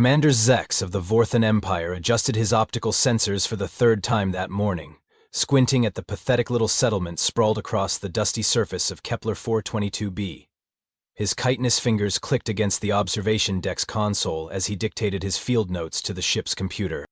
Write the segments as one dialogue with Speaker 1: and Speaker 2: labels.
Speaker 1: Commander Zex of the Vorthan Empire adjusted his optical sensors for the third time that morning, squinting at the pathetic little settlement sprawled across the dusty surface of Kepler 422b. His chitinous fingers clicked against the observation deck's console as he dictated his field notes to the ship's computer.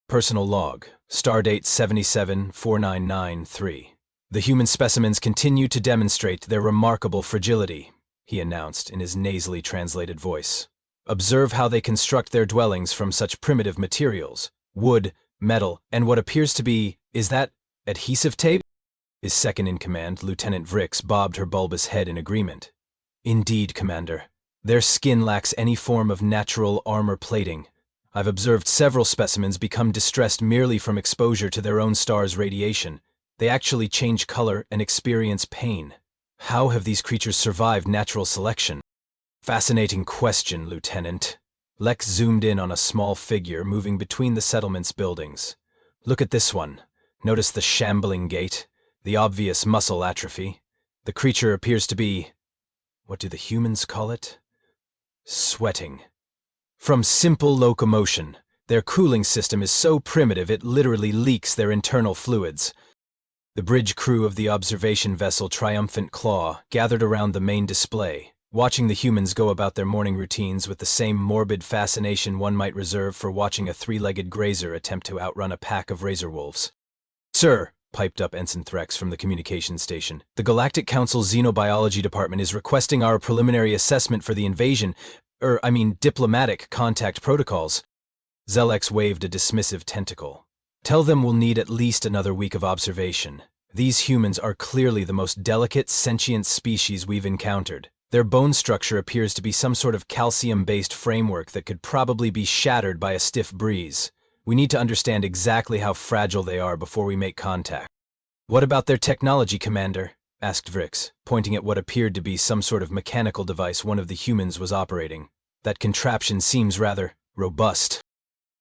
Speaker 1: Personal log, stardate 774993. The human specimens continue to demonstrate their remarkable fragility, he announced in his nasally translated voice. Observe how they construct their dwellings from such primitive materials, wood, metal, and what appears to be, is that adhesive tape? His second-in-command, Lieutenant Vrix, bobbed her bulbous head in agreement. Indeed, Commander. Their skin lacks any form of natural armor plating. I've observed several specimens become distressed merely from exposure to their own star's radiation. They actually change color and experience pain. How have these creatures survived natural selection? Fascinating question, Lieutenant. Lex zoomed in on a small figure moving between the settlement's buildings. Look at this one. Notice the shambling gait, the obvious muscle atrophy. The creature appears to be, what do the humans call it? Sweating. From simple locomotion, their cooling system is so primitive it literally leaks their internal fluids. The bridge crew of the observation vessel Triumphant Claw gathered around the main display, watching the humans go about their morning routines with the same morbid fascination one might reserve for watching a three-legged grazer attempt to outrun a pack of razor wolves. Sir, piped up Ensign Threx from the communications station, the Galactic Council Xenobiology Department is requesting our preliminary assessment for the invasion, diplomatic contact protocols. Zelex waved a dismissive tentacle. Tell them we'll need at least another week of observation. These humans are clearly the most delicate, sentient species we've encountered. Their bone structure appears to be some sort of calcium-based framework that could probably be shattered by a stiff breeze. We need to understand exactly how fragile they are before we make contact. What about their technology, Commander? Asked Vrix, pointing at what appeared to be some sort of mechanical device one of the humans was operating. That contraption seems rather robust.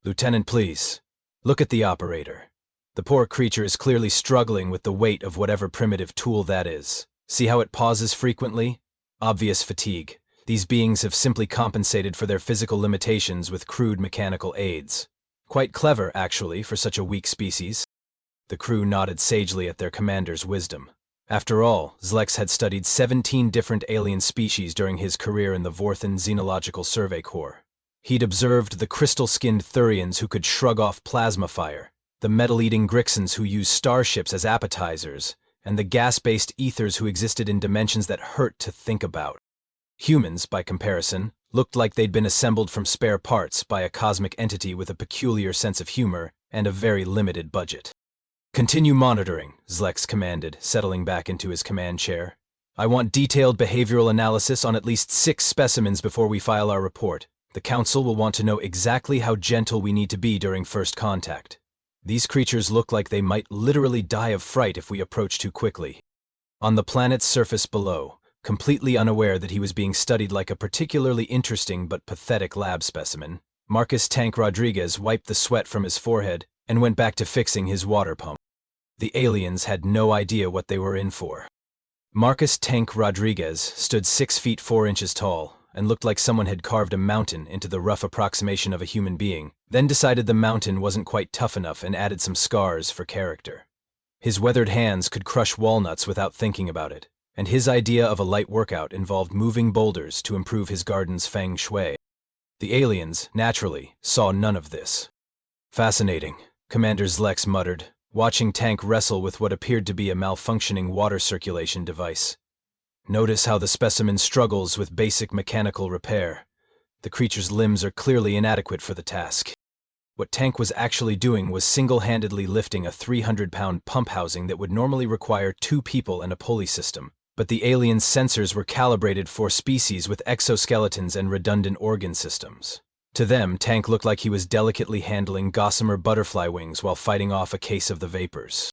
Speaker 1: Lieutenant, please. Look at the operator. The poor creature is clearly struggling with the weight of whatever primitive tool that is. See how it pauses frequently? Obvious fatigue. These beings have simply compensated for their physical limitations with crude mechanical aids. Quite clever, actually, for such a weak species. The crew nodded sagely at their commander's wisdom. After all, Zlex had studied 17 different alien species during his career in the Vorthan Xenological Survey Corps. He'd observed the crystal-skinned Thurians who could shrug off plasma fire, the metal-eating Grixons who used starships as appetizers, and the gas-based ethers who existed in dimensions that hurt to think about. Humans, by comparison, looked like they'd been assembled from spare parts by a cosmic entity with a peculiar sense of humor and a very limited budget. Continue monitoring, Zlex commanded, settling back into his command chair. I want detailed behavioral analysis on at least 6 specimens before we file our report. The Council will want to know exactly how gentle we need to be during first contact. These creatures look like they might literally die of fright if we approach too quickly. On the planet's surface below, completely unaware that he was being studied like a particularly interesting but pathetic lab specimen, Marcus Tank Rodriguez wiped the sweat from his forehead and went back to fixing his water pump. The aliens had no idea what they were in for. Marcus Tank Rodriguez stood 6 feet 4 inches tall and looked like someone had carved a mountain into the rough approximation of a human being, then decided the mountain wasn't quite tough enough and added some scars for character. His weathered hands could crush walnuts without thinking about it, and his idea of a light workout involved moving boulders to improve his garden's feng shui. The aliens, naturally, saw none of this. Fascinating, Commander Zlex muttered, watching Tank wrestle with what appeared to be a malfunctioning water circulation device. Notice how the specimen struggles with basic mechanical repair. The creature's limbs are clearly inadequate for the task. What Tank was actually doing was single-handedly lifting a 300-pound pump housing that would normally require 2 people and a pulley system. But the alien's sensors were calibrated for species with exoskeletons and redundant organ systems. To them, Tank looked like he was delicately handling gossamer butterfly wings while fighting off a case of the vapors.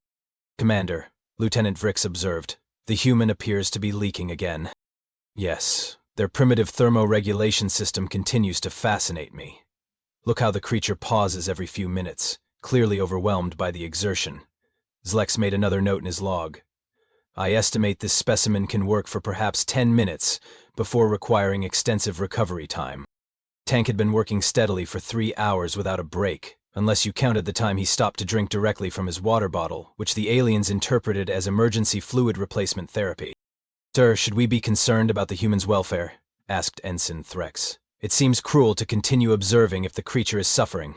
Speaker 1: Commander, Lieutenant Vrix observed, the human appears to be leaking again. Yes, their primitive thermoregulation system continues to fascinate me. Look how the creature pauses every few minutes, clearly overwhelmed by the exertion. Zlex made another note in his log. I estimate this specimen can work for perhaps 10 minutes before requiring extensive recovery time. Tank had been working steadily for 3 hours without a break, unless you counted the time he stopped to drink directly from his water bottle, which the aliens interpreted as emergency fluid replacement therapy. "Sir, should we be concerned about the human's welfare?" asked Ensign Threx. "It seems cruel to continue observing if the creature is suffering."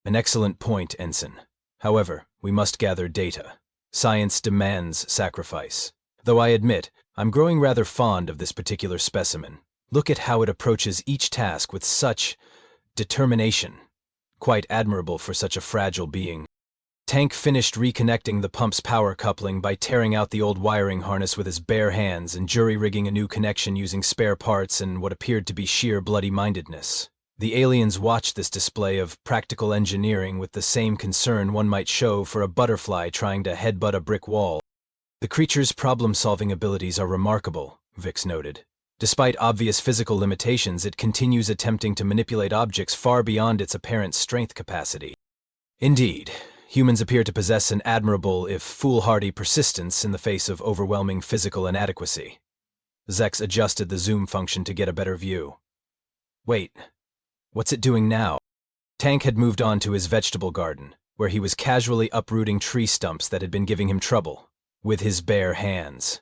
Speaker 1: "An excellent point, Ensign. However, we must gather data. Science demands sacrifice. Though I admit, I'm growing rather fond of this particular specimen. Look at how it approaches each task with such determination. Quite admirable for such a fragile being." Tank finished reconnecting the pump's power coupling by tearing out the old wiring harness with his bare hands and jury-rigging a new connection using spare parts and what appeared to be sheer bloody-mindedness. The aliens watched this display of practical engineering with the same concern one might show for a butterfly trying to headbutt a brick wall. "The creature's problem-solving abilities are remarkable," Vix noted. "Despite obvious physical limitations, it continues attempting to manipulate objects far beyond its apparent strength capacity." "Indeed. Humans appear to possess an admirable, if foolhardy, persistence in the face of overwhelming physical inadequacy." Zex adjusted the zoom function to get a better view. "Wait, what's it doing now?" Tank had moved on to his vegetable garden, where he was casually uprooting tree stumps that had been giving him trouble, with his bare hands.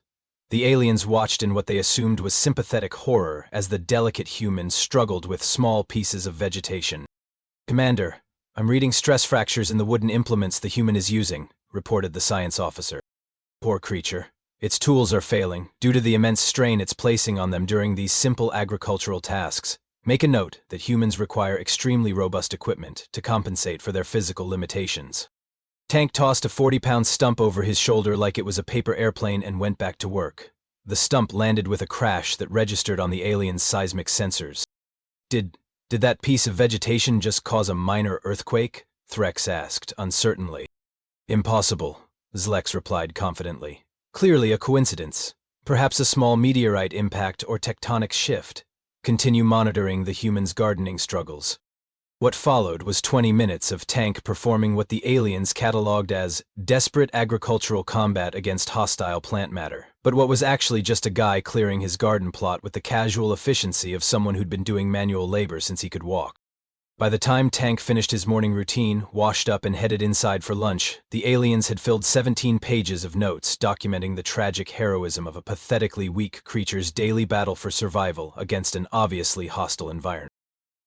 Speaker 1: The aliens watched in what they assumed was sympathetic horror as the delicate human struggled with small pieces of vegetation. "Commander, I'm reading stress fractures in the wooden implements the human is using," reported the science officer. "Poor creature. Its tools are failing, due to the immense strain it's placing on them during these simple agricultural tasks. Make a note that humans require extremely robust equipment to compensate for their physical limitations." Tank tossed a 40-pound stump over his shoulder like it was a paper airplane and went back to work. The stump landed with a crash that registered on the alien's seismic sensors. Did that piece of vegetation just cause a minor earthquake?" Threx asked, uncertainly. "Impossible," Zlex replied confidently. "Clearly a coincidence. Perhaps a small meteorite impact or tectonic shift. Continue monitoring the human's gardening struggles." What followed was 20 minutes of Tank performing what the aliens catalogued as desperate agricultural combat against hostile plant matter, but what was actually just a guy clearing his garden plot with the casual efficiency of someone who'd been doing manual labor since he could walk. By the time Tank finished his morning routine, washed up and headed inside for lunch, the aliens had filled 17 pages of notes documenting the tragic heroism of a pathetically weak creature's daily battle for survival against an obviously hostile environment.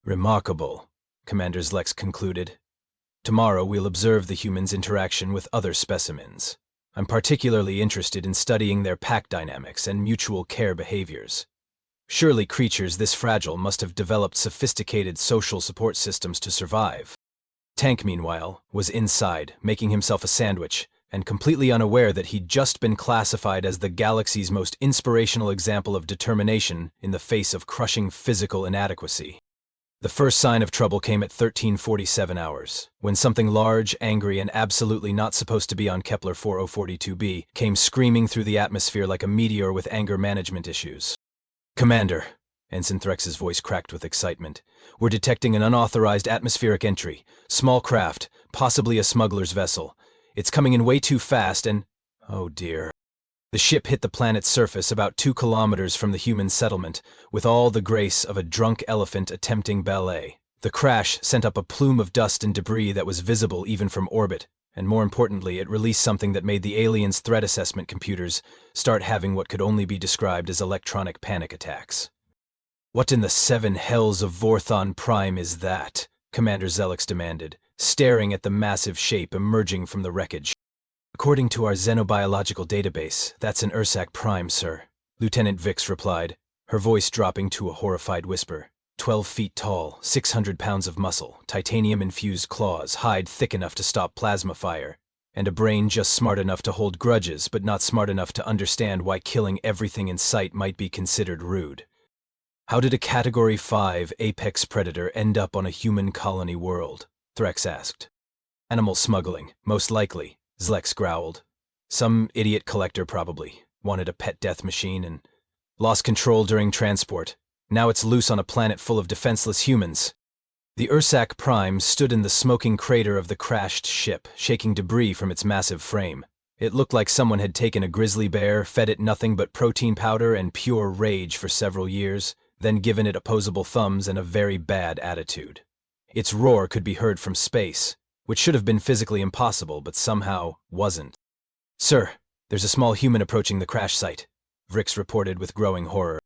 Speaker 1: "Remarkable," Commander Zlex concluded. "Tomorrow we'll observe the human's interaction with other specimens. I'm particularly interested in studying their pack dynamics and mutual care behaviors. Surely creatures this fragile must have developed sophisticated social support systems to survive." Tank, meanwhile, was inside, making himself a sandwich, and completely unaware that he'd just been classified as the galaxy's most inspirational example of determination in the face of crushing physical inadequacy. The first sign of trouble came at 1347 hours, when something large, angry, and absolutely not supposed to be on Kepler 4042b came screaming through the atmosphere like a meteor with anger management issues. "Commander," Ensign Threx's voice cracked with excitement, "we're detecting an unauthorized atmospheric entry. Small craft, possibly a smuggler's vessel. It's coming in way too fast and—" Oh dear. The ship hit the planet's surface about 2 kilometers from the human settlement, with all the grace of a drunk elephant attempting ballet. The crash sent up a plume of dust and debris that was visible even from orbit, and more importantly, it released something that made the aliens' threat assessment computers start having what could only be described as electronic panic attacks. "What in the 7 hells of Vorthon Prime is that?" Commander Zelix demanded, staring at the massive shape emerging from the wreckage. "According to our xenobiological database, that's an Ursac Prime, sir," Lieutenant Vix replied, her voice dropping to a horrified whisper. 12 feet tall, 600 pounds of muscle, titanium-infused claws, hide thick enough to stop plasma fire, and a brain just smart enough to hold grudges but not smart enough to understand why killing everything in sight might be considered rude. "How did a Category 5 apex predator end up on a human colony world?" Threx asked. "Animal smuggling, most likely," Zlex growled. "Some idiot collector probably wanted a pet death machine and lost control during transport. Now it's loose on a planet full of defenseless humans." The Ursac Prime stood in the smoking crater of the crashed ship, shaking debris from its massive frame. It looked like someone had taken a grizzly bear, fed it nothing but protein powder and pure rage for several years, then given it opposable thumbs and a very bad attitude. Its roar could be heard from space, which should have been physically impossible but somehow wasn't. "Sir, there's a small human approaching the crash site," Vrix reported with growing horror.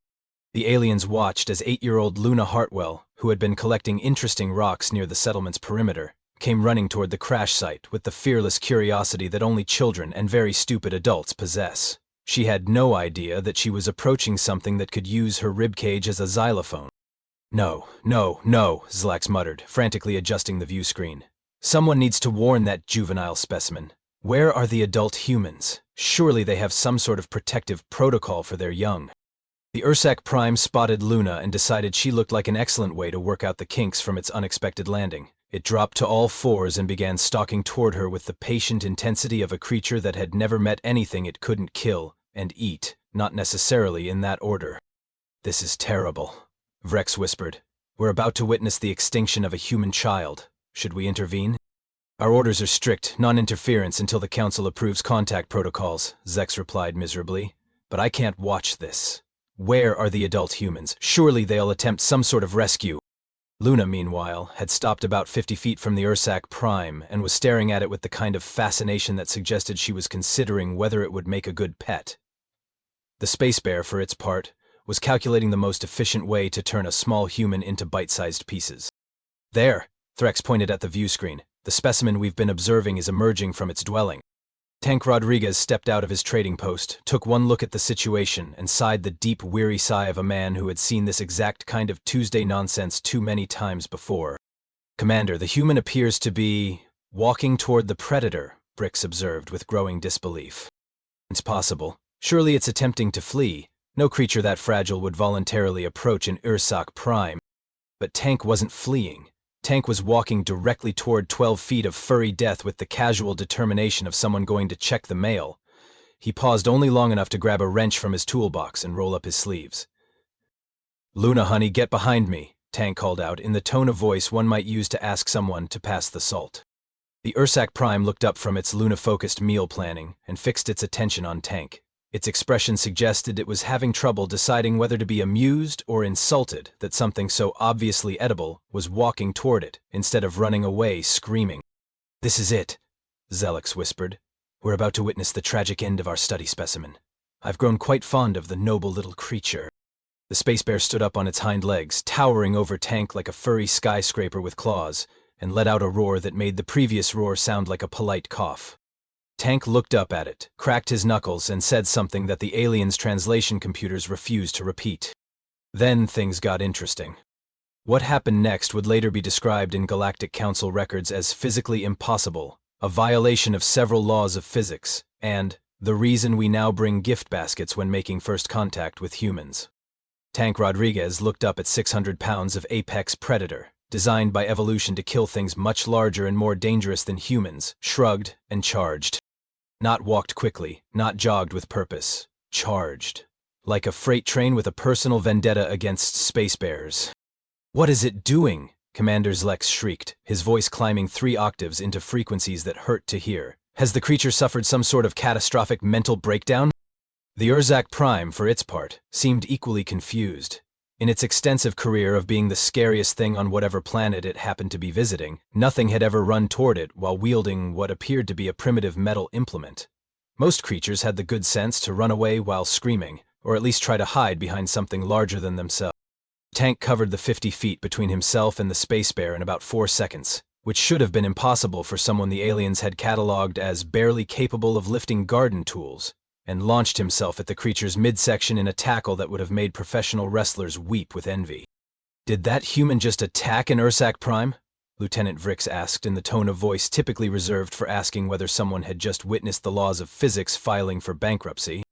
Speaker 1: The aliens watched as 8-year-old Luna Hartwell, who had been collecting interesting rocks near the settlement's perimeter, came running toward the crash site with the fearless curiosity that only children and very stupid adults possess. She had no idea that she was approaching something that could use her ribcage as a xylophone. "No, no, no," Zlax muttered, frantically adjusting the view screen. "Someone needs to warn that juvenile specimen. Where are the adult humans? Surely they have some sort of protective protocol for their young." The Ursac Prime spotted Luna and decided she looked like an excellent way to work out the kinks from its unexpected landing. It dropped to all fours and began stalking toward her with the patient intensity of a creature that had never met anything it couldn't kill and eat, not necessarily in that order. "This is terrible," Vrex whispered. "We're about to witness the extinction of a human child. Should we intervene?" "Our orders are strict, non-interference until the Council approves contact protocols," Zex replied miserably. "But I can't watch this. Where are the adult humans? Surely they'll attempt some sort of rescue." Luna, meanwhile, had stopped about 50 feet from the Ursac Prime and was staring at it with the kind of fascination that suggested she was considering whether it would make a good pet. The Space Bear, for its part, was calculating the most efficient way to turn a small human into bite-sized pieces. "There," Threx pointed at the view screen. "The specimen we've been observing is emerging from its dwelling." Tank Rodriguez stepped out of his trading post, took one look at the situation, and sighed the deep, weary sigh of a man who had seen this exact kind of Tuesday nonsense too many times before. "Commander, the human appears to be walking toward the predator," Brix observed with growing disbelief. "It's possible. Surely it's attempting to flee. No creature that fragile would voluntarily approach an Ursac Prime." But Tank wasn't fleeing. Tank was walking directly toward 12 feet of furry death with the casual determination of someone going to check the mail. He paused only long enough to grab a wrench from his toolbox and roll up his sleeves. "Luna, honey, get behind me," Tank called out in the tone of voice one might use to ask someone to pass the salt. The Ursac Prime looked up from its Luna-focused meal planning and fixed its attention on Tank. Its expression suggested it was having trouble deciding whether to be amused or insulted that something so obviously edible was walking toward it instead of running away screaming. "This is it," Zelix whispered. "We're about to witness the tragic end of our study specimen. I've grown quite fond of the noble little creature." The Space Bear stood up on its hind legs, towering over Tank like a furry skyscraper with claws, and let out a roar that made the previous roar sound like a polite cough. Tank looked up at it, cracked his knuckles, and said something that the aliens' translation computers refused to repeat. Then things got interesting. What happened next would later be described in Galactic Council records as physically impossible, a violation of several laws of physics, and the reason we now bring gift baskets when making first contact with humans. Tank Rodriguez looked up at 600 pounds of apex predator, designed by evolution to kill things much larger and more dangerous than humans, shrugged and charged. Not walked quickly, not jogged with purpose, charged. Like a freight train with a personal vendetta against space bears. "What is it doing?" Commander Zlex shrieked, his voice climbing 3 octaves into frequencies that hurt to hear. "Has the creature suffered some sort of catastrophic mental breakdown?" The Ursac Prime, for its part, seemed equally confused. In its extensive career of being the scariest thing on whatever planet it happened to be visiting, nothing had ever run toward it while wielding what appeared to be a primitive metal implement. Most creatures had the good sense to run away while screaming, or at least try to hide behind something larger than themselves. Tank covered the 50 feet between himself and the Space Bear in about 4 seconds, which should have been impossible for someone the aliens had catalogued as barely capable of lifting garden tools, and launched himself at the creature's midsection in a tackle that would have made professional wrestlers weep with envy. "Did that human just attack an Ursac Prime?" Lieutenant Vrix asked in the tone of voice typically reserved for asking whether someone had just witnessed the laws of physics filing for bankruptcy.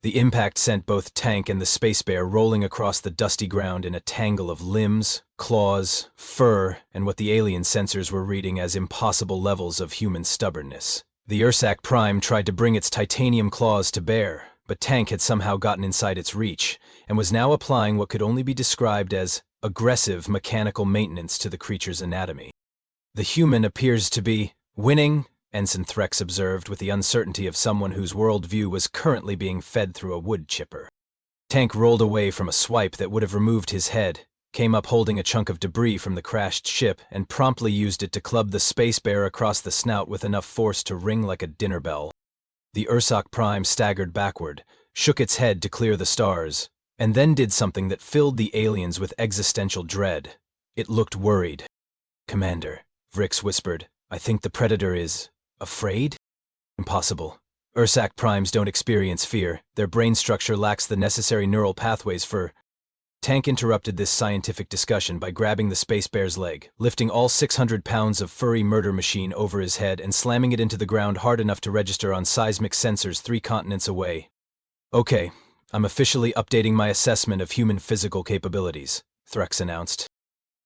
Speaker 1: The impact sent both Tank and the Space Bear rolling across the dusty ground in a tangle of limbs, claws, fur, and what the alien sensors were reading as impossible levels of human stubbornness. The Ursac Prime tried to bring its titanium claws to bear, but Tank had somehow gotten inside its reach, and was now applying what could only be described as aggressive mechanical maintenance to the creature's anatomy. "The human appears to be winning," Ensign Threx observed with the uncertainty of someone whose worldview was currently being fed through a wood chipper. Tank rolled away from a swipe that would have removed his head, came up holding a chunk of debris from the crashed ship, and promptly used it to club the space bear across the snout with enough force to ring like a dinner bell. The Ursak Prime staggered backward, shook its head to clear the stars, and then did something that filled the aliens with existential dread. It looked worried. "Commander," Vrix whispered, "I think the Predator is afraid?" "Impossible. Ursak Primes don't experience fear. Their brain structure lacks the necessary neural pathways for—" Tank interrupted this scientific discussion by grabbing the space bear's leg, lifting all 600 pounds of furry murder machine over his head and slamming it into the ground hard enough to register on seismic sensors 3 continents away. "Okay, I'm officially updating my assessment of human physical capabilities," Threx announced.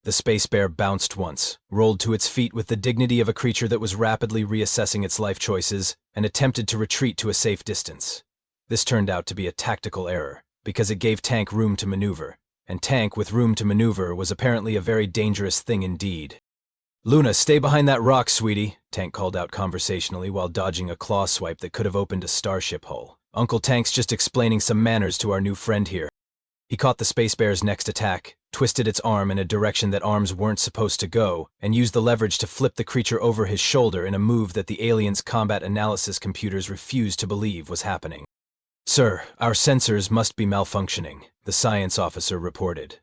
Speaker 1: The space bear bounced once, rolled to its feet with the dignity of a creature that was rapidly reassessing its life choices, and attempted to retreat to a safe distance. This turned out to be a tactical error, because it gave Tank room to maneuver, and Tank with room to maneuver was apparently a very dangerous thing indeed. "Luna, stay behind that rock, sweetie," Tank called out conversationally while dodging a claw swipe that could have opened a starship hull. "Uncle Tank's just explaining some manners to our new friend here." He caught the space bear's next attack, twisted its arm in a direction that arms weren't supposed to go, and used the leverage to flip the creature over his shoulder in a move that the aliens' combat analysis computers refused to believe was happening. "Sir, our sensors must be malfunctioning," the science officer reported.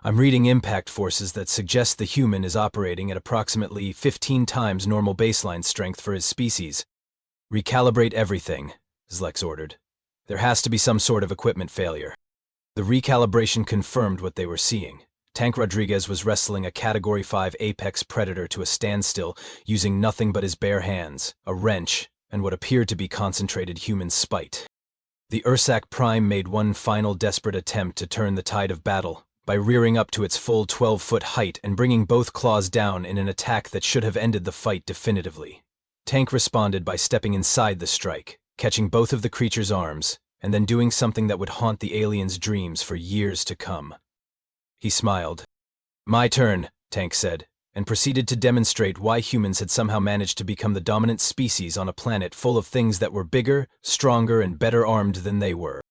Speaker 1: "I'm reading impact forces that suggest the human is operating at approximately 15 times normal baseline strength for his species." "Recalibrate everything," Zlex ordered. "There has to be some sort of equipment failure." The recalibration confirmed what they were seeing. Tank Rodriguez was wrestling a Category 5 apex predator to a standstill, using nothing but his bare hands, a wrench, and what appeared to be concentrated human spite. The Ursak Prime made one final desperate attempt to turn the tide of battle, by rearing up to its full 12-foot height and bringing both claws down in an attack that should have ended the fight definitively. Tank responded by stepping inside the strike, catching both of the creature's arms, and then doing something that would haunt the alien's dreams for years to come. He smiled. "My turn," Tank said, and proceeded to demonstrate why humans had somehow managed to become the dominant species on a planet full of things that were bigger, stronger, and better armed than they were.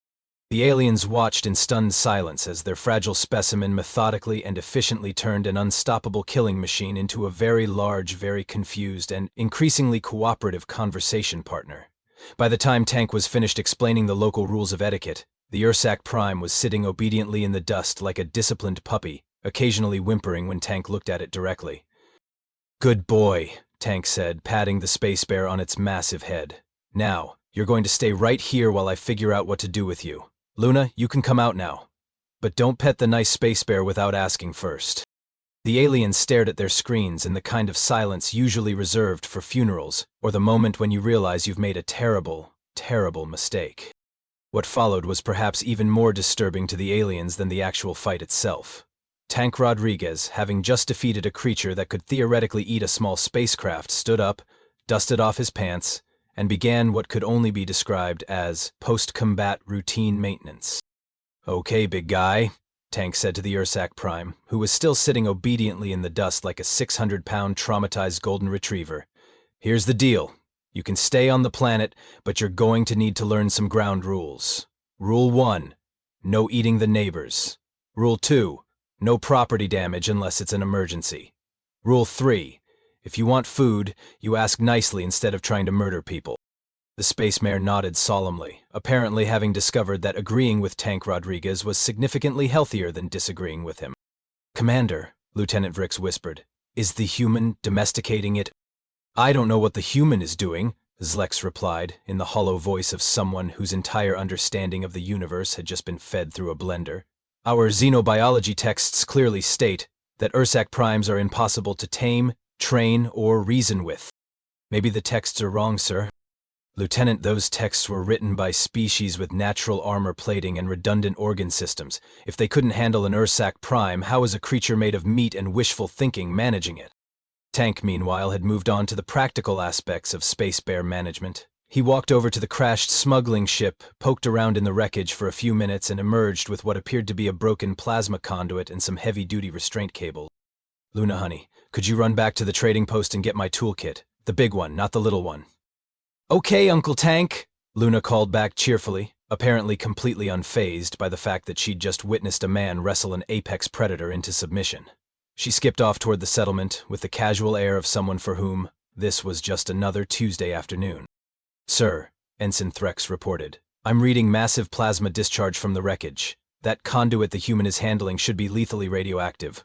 Speaker 1: The aliens watched in stunned silence as their fragile specimen methodically and efficiently turned an unstoppable killing machine into a very large, very confused, and increasingly cooperative conversation partner. By the time Tank was finished explaining the local rules of etiquette, the Ursak Prime was sitting obediently in the dust like a disciplined puppy, occasionally whimpering when Tank looked at it directly. "Good boy," Tank said, patting the space bear on its massive head. "Now, you're going to stay right here while I figure out what to do with you. Luna, you can come out now. But don't pet the nice space bear without asking first." The aliens stared at their screens in the kind of silence usually reserved for funerals, or the moment when you realize you've made a terrible, terrible mistake. What followed was perhaps even more disturbing to the aliens than the actual fight itself. Tank Rodriguez, having just defeated a creature that could theoretically eat a small spacecraft, stood up, dusted off his pants, and began what could only be described as post-combat routine maintenance. "Okay, big guy," Tank said to the Ursak Prime, who was still sitting obediently in the dust like a 600-pound traumatized golden retriever. "Here's the deal. You can stay on the planet, but you're going to need to learn some ground rules. Rule 1, no eating the neighbors. Rule 2, no property damage unless it's an emergency. Rule 3, if you want food, you ask nicely instead of trying to murder people." The space mare nodded solemnly, apparently having discovered that agreeing with Tank Rodriguez was significantly healthier than disagreeing with him. "Commander," Lieutenant Vrix whispered, "is the human domesticating it?" "I don't know what the human is doing," Zlex replied, in the hollow voice of someone whose entire understanding of the universe had just been fed through a blender. "Our xenobiology texts clearly state that Ursak Primes are impossible to tame, train, or reason with." "Maybe the texts are wrong, sir." "Lieutenant, those texts were written by species with natural armor plating and redundant organ systems. If they couldn't handle an Ursak Prime, how is a creature made of meat and wishful thinking managing it?" Tank, meanwhile, had moved on to the practical aspects of space bear management. He walked over to the crashed smuggling ship, poked around in the wreckage for a few minutes, and emerged with what appeared to be a broken plasma conduit and some heavy-duty restraint cable. "Luna, honey, could you run back to the trading post and get my toolkit? The big one, not the little one." "Okay, Uncle Tank," Luna called back cheerfully, apparently completely unfazed by the fact that she'd just witnessed a man wrestle an apex predator into submission. She skipped off toward the settlement with the casual air of someone for whom this was just another Tuesday afternoon. "Sir," Ensign Threx reported, "I'm reading massive plasma discharge from the wreckage. That conduit the human is handling should be lethally radioactive."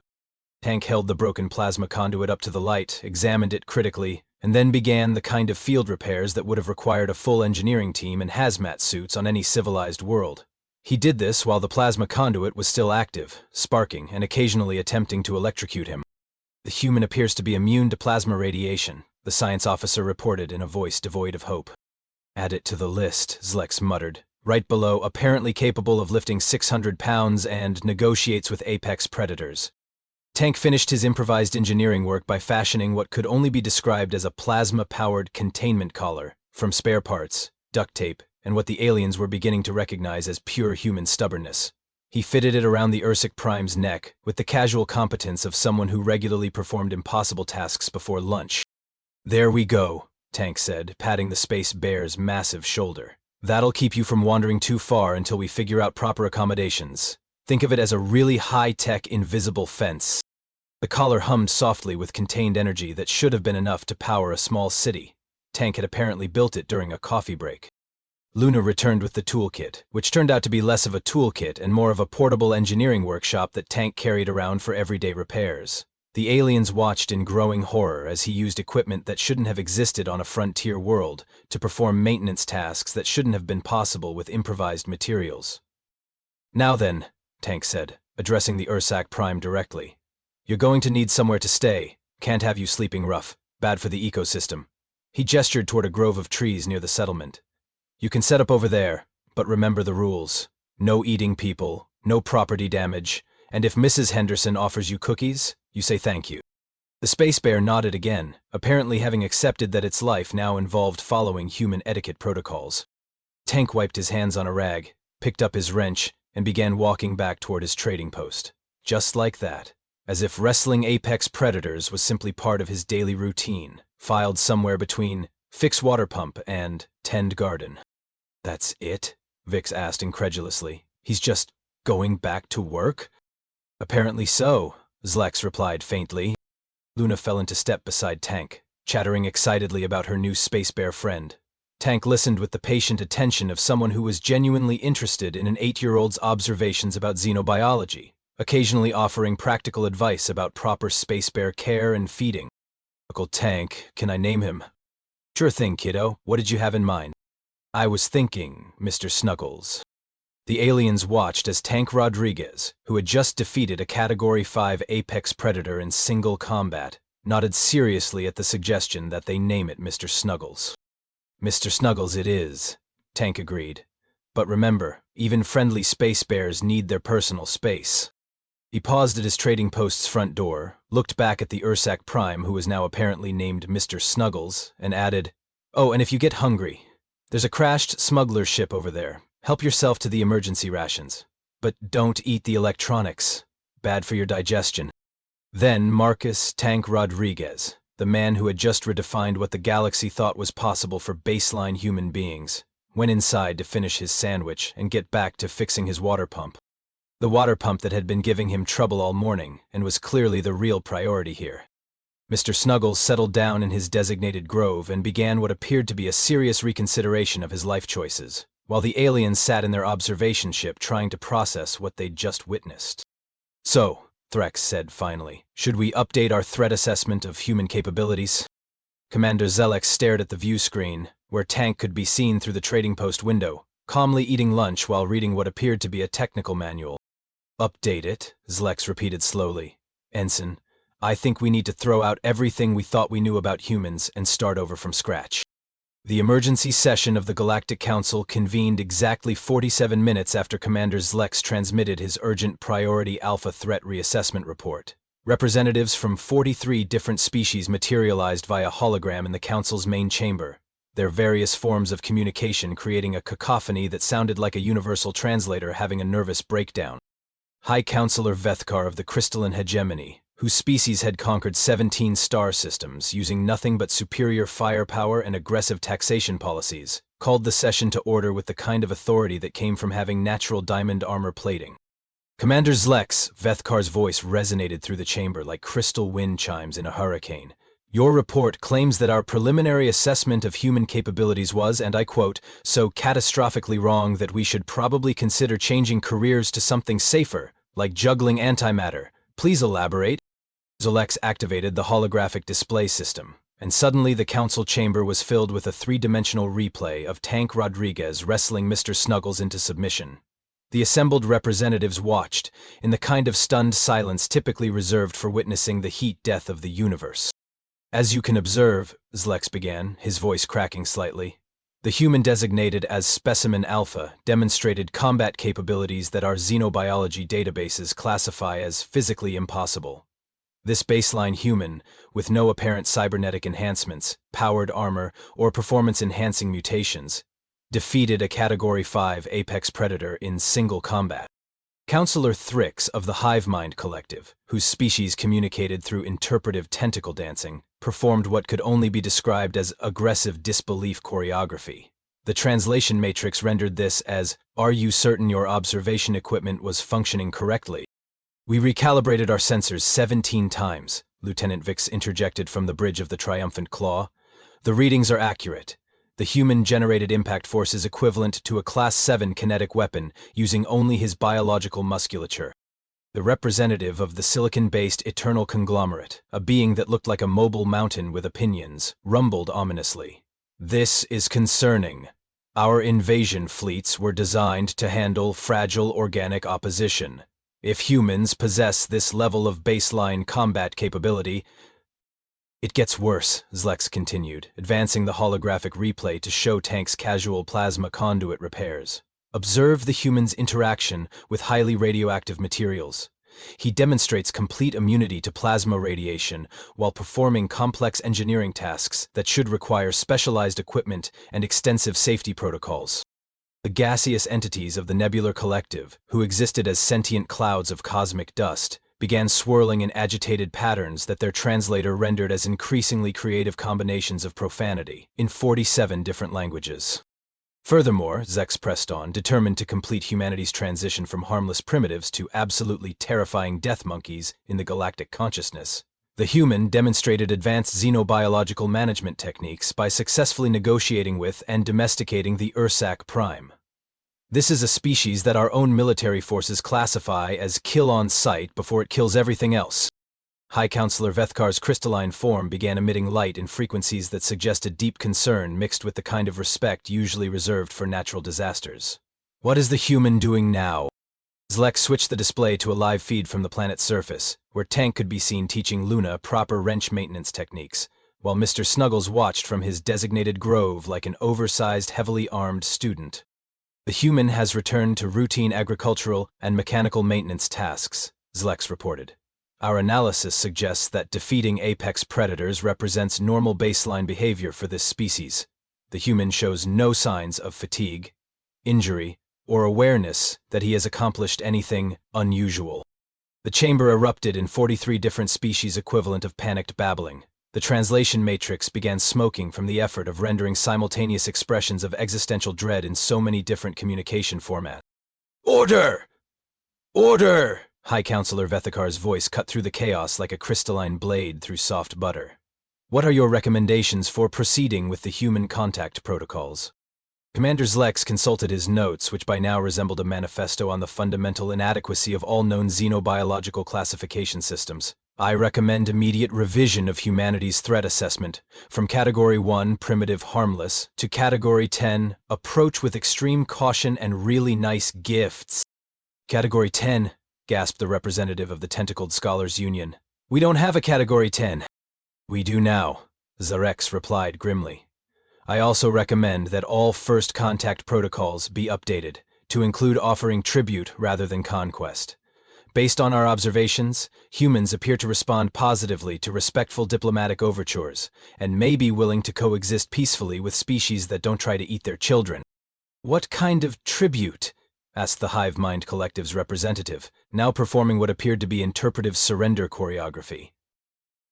Speaker 1: Tank held the broken plasma conduit up to the light, examined it critically, and then began the kind of field repairs that would have required a full engineering team and hazmat suits on any civilized world. He did this while the plasma conduit was still active, sparking and occasionally attempting to electrocute him. "The human appears to be immune to plasma radiation," the science officer reported in a voice devoid of hope. "Add it to the list," Zlex muttered. "Right below, apparently capable of lifting 600 pounds and negotiates with apex predators." Tank finished his improvised engineering work by fashioning what could only be described as a plasma-powered containment collar from spare parts, duct tape, and what the aliens were beginning to recognize as pure human stubbornness. He fitted it around the Ursic Prime's neck with the casual competence of someone who regularly performed impossible tasks before lunch. "There we go," Tank said, patting the space bear's massive shoulder. "That'll keep you from wandering too far until we figure out proper accommodations. Think of it as a really high-tech invisible fence." The collar hummed softly with contained energy that should have been enough to power a small city. Tank had apparently built it during a coffee break. Luna returned with the toolkit, which turned out to be less of a toolkit and more of a portable engineering workshop that Tank carried around for everyday repairs. The aliens watched in growing horror as he used equipment that shouldn't have existed on a frontier world to perform maintenance tasks that shouldn't have been possible with improvised materials. "Now then," Tank said, addressing the Ursac Prime directly. "You're going to need somewhere to stay. Can't have you sleeping rough. Bad for the ecosystem." He gestured toward a grove of trees near the settlement. "You can set up over there, but remember the rules. No eating people, no property damage, and if Mrs. Henderson offers you cookies, you say thank you." The space bear nodded again, apparently having accepted that its life now involved following human etiquette protocols. Tank wiped his hands on a rag, picked up his wrench, and began walking back toward his trading post. Just like that, as if wrestling apex predators was simply part of his daily routine, filed somewhere between fix water pump and tend garden. "That's it?" Vix asked incredulously. "He's just going back to work?" "Apparently so," Zlex replied faintly. Luna fell into step beside Tank, chattering excitedly about her new space bear friend. Tank listened with the patient attention of someone who was genuinely interested in an 8-year-old's observations about xenobiology, occasionally offering practical advice about proper space bear care and feeding. "Uncle Tank, can I name him?" "Sure thing, kiddo. What did you have in mind?" "I was thinking, Mr. Snuggles." The aliens watched as Tank Rodriguez, who had just defeated a Category 5 apex predator in single combat, nodded seriously at the suggestion that they name it Mr. Snuggles. "Mr. Snuggles it is," Tank agreed. "But remember, even friendly space bears need their personal space." He paused at his trading post's front door, looked back at the Ursac Prime, who was now apparently named Mr. Snuggles, and added, "Oh, and if you get hungry, there's a crashed smuggler's ship over there. Help yourself to the emergency rations. But don't eat the electronics. Bad for your digestion." Then Marcus Tank Rodriguez, the man who had just redefined what the galaxy thought was possible for baseline human beings, went inside to finish his sandwich and get back to fixing his water pump. The water pump that had been giving him trouble all morning and was clearly the real priority here. Mr. Snuggles settled down in his designated grove and began what appeared to be a serious reconsideration of his life choices, while the aliens sat in their observation ship trying to process what they'd just witnessed. "So," Threx said finally, "should we update our threat assessment of human capabilities?" Commander Zelex stared at the view screen, where Tank could be seen through the trading post window, calmly eating lunch while reading what appeared to be a technical manual. "Update it," Zlex repeated slowly. "Ensign, I think we need to throw out everything we thought we knew about humans and start over from scratch." The emergency session of the Galactic Council convened exactly 47 minutes after Commander Zlex transmitted his urgent priority alpha threat reassessment report. Representatives from 43 different species materialized via hologram in the Council's main chamber, their various forms of communication creating a cacophony that sounded like a universal translator having a nervous breakdown. High Counselor Vethkar of the Crystalline Hegemony, whose species had conquered 17 star systems using nothing but superior firepower and aggressive taxation policies, called the session to order with the kind of authority that came from having natural diamond armor plating. "Commander Zlex," Vethkar's voice resonated through the chamber like crystal wind chimes in a hurricane. "Your report claims that our preliminary assessment of human capabilities was, and I quote, so catastrophically wrong that we should probably consider changing careers to something safer, like juggling antimatter. Please elaborate." Zlex activated the holographic display system, and suddenly the council chamber was filled with a three-dimensional replay of Tank Rodriguez wrestling Mr. Snuggles into submission. The assembled representatives watched, in the kind of stunned silence typically reserved for witnessing the heat death of the universe. "As you can observe," Zlex began, his voice cracking slightly, "the human designated as Specimen Alpha demonstrated combat capabilities that our xenobiology databases classify as physically impossible. This baseline human, with no apparent cybernetic enhancements, powered armor, or performance-enhancing mutations, defeated a Category 5 apex predator in single combat. Counselor Thrix of the Hivemind Collective, whose species communicated through interpretive tentacle dancing, performed what could only be described as aggressive disbelief choreography. The translation matrix rendered this as, 'Are you certain your observation equipment was functioning correctly?' We recalibrated our sensors 17 times, Lieutenant Vix interjected from the bridge of the Triumphant Claw. The readings are accurate. The human-generated impact force is equivalent to a Class 7 kinetic weapon using only his biological musculature. The representative of the silicon-based eternal conglomerate, a being that looked like a mobile mountain with opinions, rumbled ominously. This is concerning. Our invasion fleets were designed to handle fragile organic opposition. If humans possess this level of baseline combat capability, It gets worse, Zlex continued, advancing the holographic replay to show Tank's casual plasma conduit repairs. Observe the human's interaction with highly radioactive materials. He demonstrates complete immunity to plasma radiation while performing complex engineering tasks that should require specialized equipment and extensive safety protocols. The gaseous entities of the Nebular Collective, who existed as sentient clouds of cosmic dust, began swirling in agitated patterns that their translator rendered as increasingly creative combinations of profanity, in 47 different languages. Furthermore, Zex pressed on, determined to complete humanity's transition from harmless primitives to absolutely terrifying death monkeys in the galactic consciousness. The human demonstrated advanced xenobiological management techniques by successfully negotiating with and domesticating the Ursac Prime. This is a species that our own military forces classify as kill on sight before it kills everything else. High Counselor Vethkar's crystalline form began emitting light in frequencies that suggested deep concern mixed with the kind of respect usually reserved for natural disasters. What is the human doing now? Zlex switched the display to a live feed from the planet's surface, where Tank could be seen teaching Luna proper wrench maintenance techniques, while Mr. Snuggles watched from his designated grove like an oversized, heavily armed student. The human has returned to routine agricultural and mechanical maintenance tasks, Zlex reported. Our analysis suggests that defeating apex predators represents normal baseline behavior for this species. The human shows no signs of fatigue, injury, or awareness that he has accomplished anything unusual. The chamber erupted in 43 different species equivalent of panicked babbling. The translation matrix began smoking from the effort of rendering simultaneous expressions of existential dread in so many different communication formats. Order! Order! High Counselor Vethikar's voice cut through the chaos like a crystalline blade through soft butter. What are your recommendations for proceeding with the human contact protocols? Commander Zlex consulted his notes, which by now resembled a manifesto on the fundamental inadequacy of all known xenobiological classification systems. I recommend immediate revision of humanity's threat assessment, from Category 1, primitive harmless, to Category 10, approach with extreme caution and really nice gifts. Category 10, gasped the representative of the Tentacled Scholars Union. We don't have a Category 10. We do now, Zarex replied grimly. I also recommend that all first contact protocols be updated, to include offering tribute rather than conquest. Based on our observations, humans appear to respond positively to respectful diplomatic overtures, and may be willing to coexist peacefully with species that don't try to eat their children. What kind of tribute? Asked the Hivemind Collective's representative, now performing what appeared to be interpretive surrender choreography.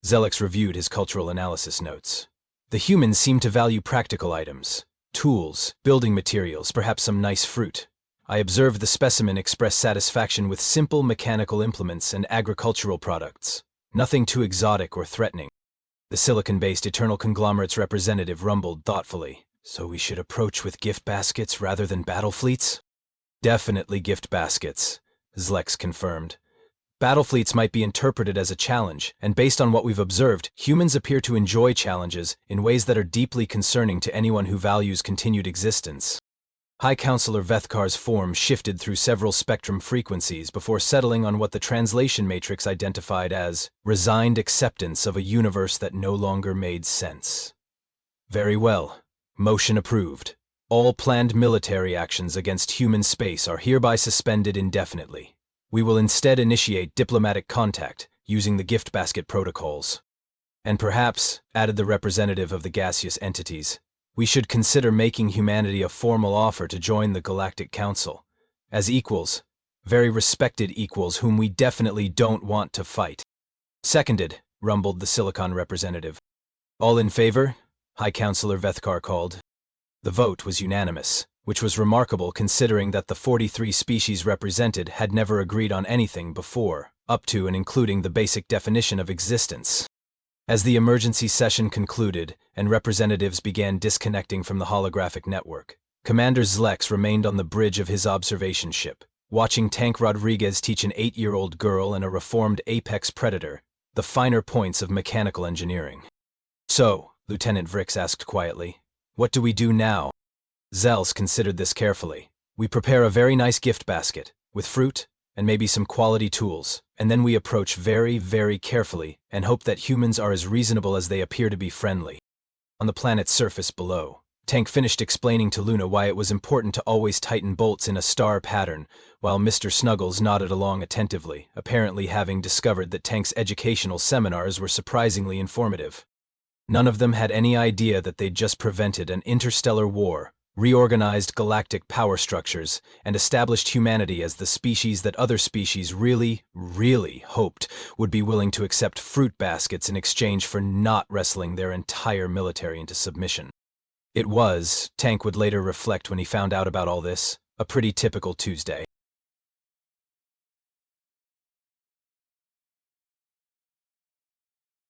Speaker 1: Zelix reviewed his cultural analysis notes. The humans seem to value practical items. Tools, building materials, perhaps some nice fruit. I observed the specimen express satisfaction with simple mechanical implements and agricultural products. Nothing too exotic or threatening. The silicon-based Eternal Conglomerate's representative rumbled thoughtfully. So we should approach with gift baskets rather than battle fleets? Definitely gift baskets, Zlex confirmed. Battle fleets might be interpreted as a challenge, and based on what we've observed, humans appear to enjoy challenges in ways that are deeply concerning to anyone who values continued existence. High Counselor Vethkar's form shifted through several spectrum frequencies before settling on what the translation matrix identified as resigned acceptance of a universe that no longer made sense. Very well. Motion approved. All planned military actions against human space are hereby suspended indefinitely. We will instead initiate diplomatic contact using the gift basket protocols. And perhaps, added the representative of the gaseous entities, we should consider making humanity a formal offer to join the Galactic Council. As equals, very respected equals whom we definitely don't want to fight. Seconded, rumbled the Silicon representative. All in favor? High Counselor Vethkar called. The vote was unanimous, which was remarkable considering that the 43 species represented had never agreed on anything before, up to and including the basic definition of existence. As the emergency session concluded and representatives began disconnecting from the holographic network, Commander Zlex remained on the bridge of his observation ship, watching Tank Rodriguez teach an 8-year-old girl and a reformed apex predator the finer points of mechanical engineering. So, Lieutenant Vrix asked quietly, what do we do now? Zels considered this carefully. We prepare a very nice gift basket, with fruit, and maybe some quality tools, and then we approach very, very carefully and hope that humans are as reasonable as they appear to be friendly. On the planet's surface below, Tank finished explaining to Luna why it was important to always tighten bolts in a star pattern, while Mr. Snuggles nodded along attentively, apparently having discovered that Tank's educational seminars were surprisingly informative. None of them had any idea that they'd just prevented an interstellar war, reorganized galactic power structures, and established humanity as the species that other species really, really hoped would be willing to accept fruit baskets in exchange for not wrestling their entire military into submission. It was, Tank would later reflect when he found out about all this, a pretty typical Tuesday.